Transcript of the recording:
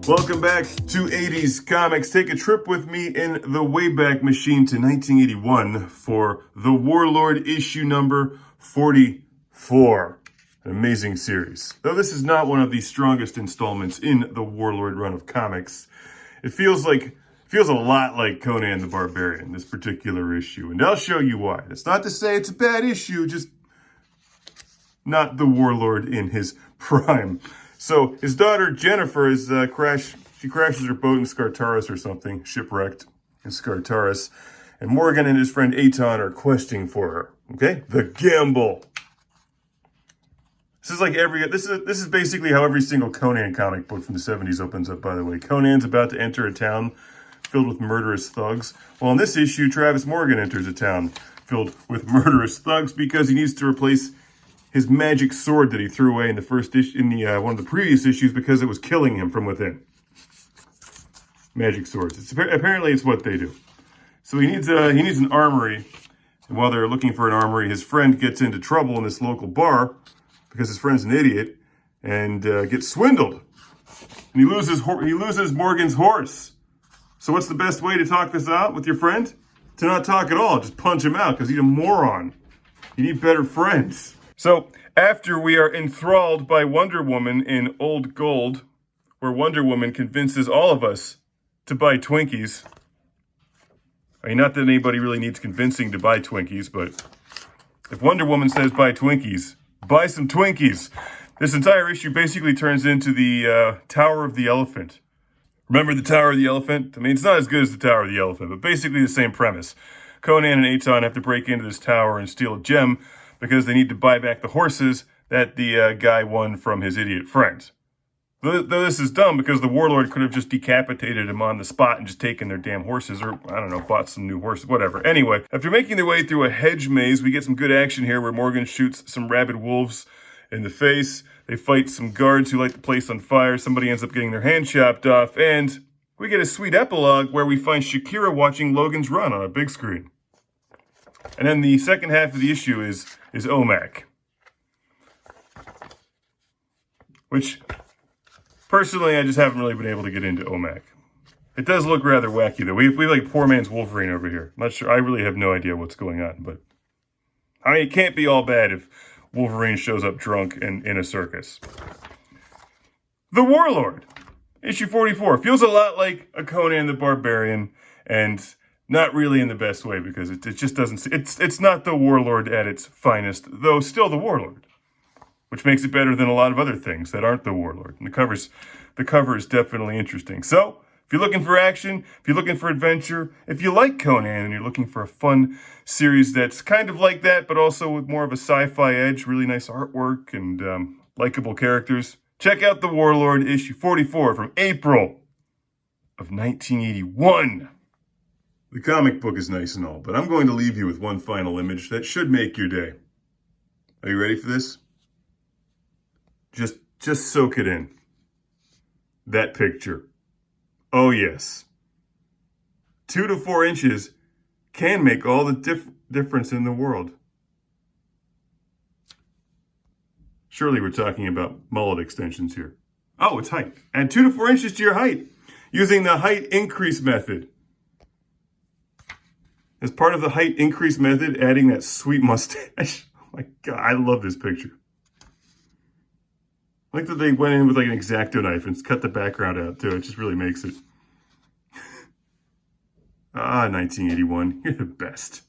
Welcome back to 80s Comics. Take a trip with me in the Wayback Machine to 1981 for the Warlord issue number 44. An amazing series. Though this is not one of the strongest installments in the Warlord run of comics, it feels a lot like Conan the Barbarian, this particular issue. And I'll show you why. That's not to say it's a bad issue, just not the Warlord in his prime. So his daughter Jennifer is she crashes her boat in Skartaris or something, shipwrecked in Skartaris, and Morgan and his friend Aton are questing for her. Okay, the gamble. This is basically how every single Conan comic book from the 70s opens up. By the way, Conan's about to enter a town filled with murderous thugs. Well, in this issue, Travis Morgan enters a town filled with murderous thugs because he needs to replace his magic sword that he threw away in the first issue, one of the previous issues, because it was killing him from within. Magic swords. Apparently, it's what they do. So he needs an armory, and while they're looking for an armory, his friend gets into trouble in this local bar because his friend's an idiot and gets swindled, and he loses Morgan's horse. So what's the best way to talk this out with your friend? To not talk at all. Just punch him out because he's a moron. You need better friends. So, after we are enthralled by Wonder Woman in Old Gold, where Wonder Woman convinces all of us to buy Twinkies. I mean, not that anybody really needs convincing to buy Twinkies, but if Wonder Woman says buy Twinkies, buy some Twinkies. This entire issue basically turns into the Tower of the Elephant. Remember the Tower of the Elephant? I mean, it's not as good as the Tower of the Elephant, but basically the same premise. Conan and Aton have to break into this tower and steal a gem, because they need to buy back the horses that the guy won from his idiot friend. Though this is dumb because the Warlord could have just decapitated him on the spot and just taken their damn horses, or, I don't know, bought some new horses, whatever. Anyway, after making their way through a hedge maze, we get some good action here where Morgan shoots some rabid wolves in the face. They fight some guards who light the place on fire. Somebody ends up getting their hand chopped off, and we get a sweet epilogue where we find Shakira watching Logan's Run on a big screen. And then the second half of the issue is OMAC. Which, personally, I just haven't really been able to get into OMAC. It does look rather wacky, though. We have like poor man's Wolverine over here. I'm not sure. I really have no idea what's going on, but I mean, it can't be all bad if Wolverine shows up drunk and in a circus. The Warlord, issue 44, feels a lot like a Conan the Barbarian, and not really in the best way, because it just doesn't... It's not the Warlord at its finest, though still the Warlord, which makes it better than a lot of other things that aren't the Warlord. And the cover is definitely interesting. So, if you're looking for action, if you're looking for adventure, if you like Conan and you're looking for a fun series that's kind of like that, but also with more of a sci-fi edge, really nice artwork and likable characters, check out The Warlord, issue 44 from April of 1981. The comic book is nice and all, but I'm going to leave you with one final image that should make your day. Are you ready for this? Just soak it in. That picture. Oh yes. 2 to 4 inches can make all the difference in the world. Surely we're talking about mullet extensions here. Oh, it's height. Add 2 to 4 inches to your height using the height increase method. As part of the height increase method, adding that sweet mustache. Oh my God, I love this picture. I like that they went in with like an X-Acto knife and cut the background out too. It just really makes it. 1981, you're the best.